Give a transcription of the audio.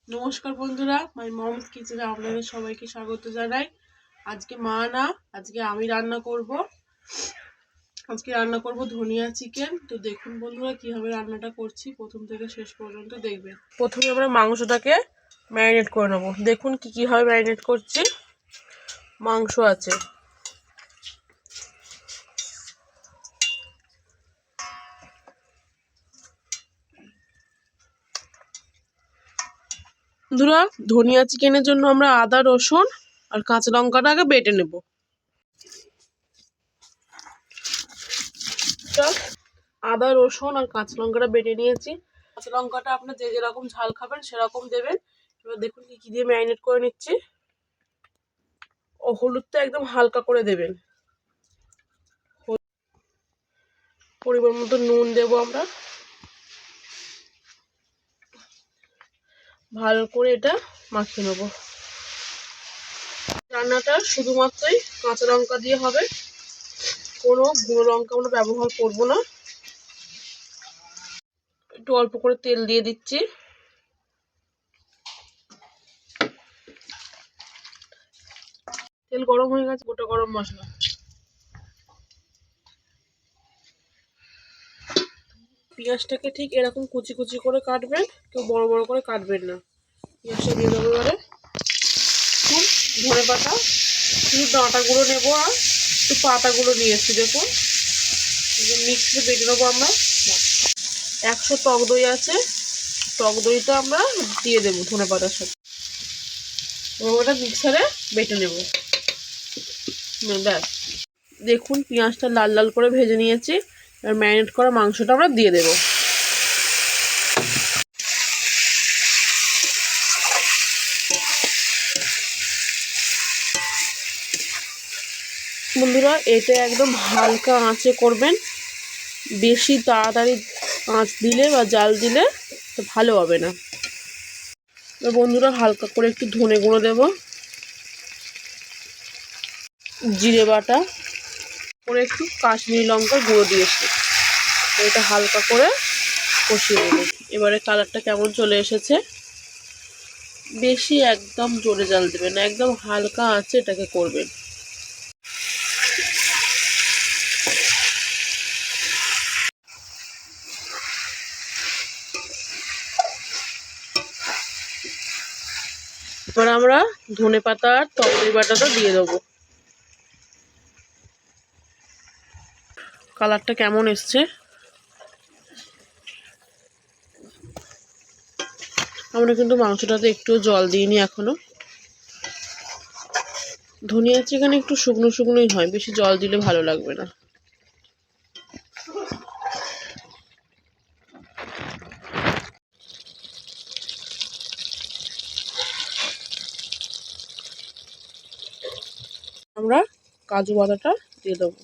নমস্কার বন্ধুরা, মাই মমস কিচেনে আপনাদের সবাইকে স্বাগত জানাই। আজকে মা না, আজকে আমি রান্না করব। আজকে রান্না করব ধনিয়া চিকেন। তো দেখুন বন্ধুরা কিভাবে রান্নাটা করছি, প্রথম থেকে শেষ পর্যন্ত দেখবেন। প্রথমে আমরা মাংসটাকে ম্যারিনেট করে নেব। দেখুন কিভাবে ম্যারিনেট করছি। মাংস আছে, বন্ধুরা ধনিয়া চিকেনের জন্য আমরা আদা, রসুন আর কাঁচা লঙ্কাটাকে বেটে নেব। আদা, রসুন আর কাঁচা লঙ্কাটা বেটে নিয়েছি। কাঁচা লঙ্কাটা আপনার যে যেরকম ঝাল খাবেন সেরকম দেবেন। এবার দেখুন কি দিয়ে ম্যারিনেট করে নিচ্ছি। ও হলুদটা একদম হালকা করে দেবেন। পরিমাণ মতো নুন দেব আমরা। ভালো করে এটা মাখিয়ে নেব। রান্নাটা শুধুমাত্রই কাঁচা লঙ্কা দিয়ে হবে, কোনো গুঁড়ো লঙ্কা আমরা ব্যবহার করব না। একটু অল্প করে তেল দিয়ে দিচ্ছি। তেল গরম হয়ে গেছে, গোটা গরম মশলা, পেঁয়াজটাকে ঠিক এরকম কুচি কুচি করে কাটবেন, কেউ বড় বড় করে কাটবেন না। পেঁয়াজটা দিয়ে দেবো। এবারে ধনে পাতা, শুধু ডাঁটাগুলো নেবো আর একটু পাতাগুলো নিয়ে এসছি। দেখুন মিক্সিতে বেটে নেবো আমরা। 100 টক দই আছে, টক দইটা আমরা দিয়ে দেবো ধনে পাতার সাথে। এবং ওটা মিক্সারে বেটে নেব। ব্যাস, দেখুন পেঁয়াজটা লাল লাল করে ভেজে নিয়েছি। আর ম্যারিনেট করা মাংসটা আমরা দিয়ে দেব। বন্ধুরা এটা একদম হালকা আঁচে করবেন, বেশি তাড়াতাড়ি আঁচ দিলে বা জাল দিলে তো ভালো হবে না। বন্ধুরা হালকা করে একটু ধনে গুঁড়ো দেব, জিরে বাটা করে একটু কাশ্মীরি লঙ্কার গুঁড়ো দিয়েছি। এটা হালকা করে কষিয়ে নেব। এবারে কালারটা কেমন চলে এসেছে। বেশি একদম জোরে জাল দেবেন না, একদম হালকা আঁচে এটাকে করবেন। এবার আমরা ধনে পাতা আর টক দই বাটাটা দিয়ে দেবো। কালারটা কেমন এসছে। আমরা কিন্তু মাংসটাতে একটু জল দিইনি এখনো। ধনিয়া চিকেন একটু শুকনো শুকনোই হয়, বেশি জল দিলে ভালো লাগবে না। আমরা কাজু বাদাটা দিয়ে দেবো।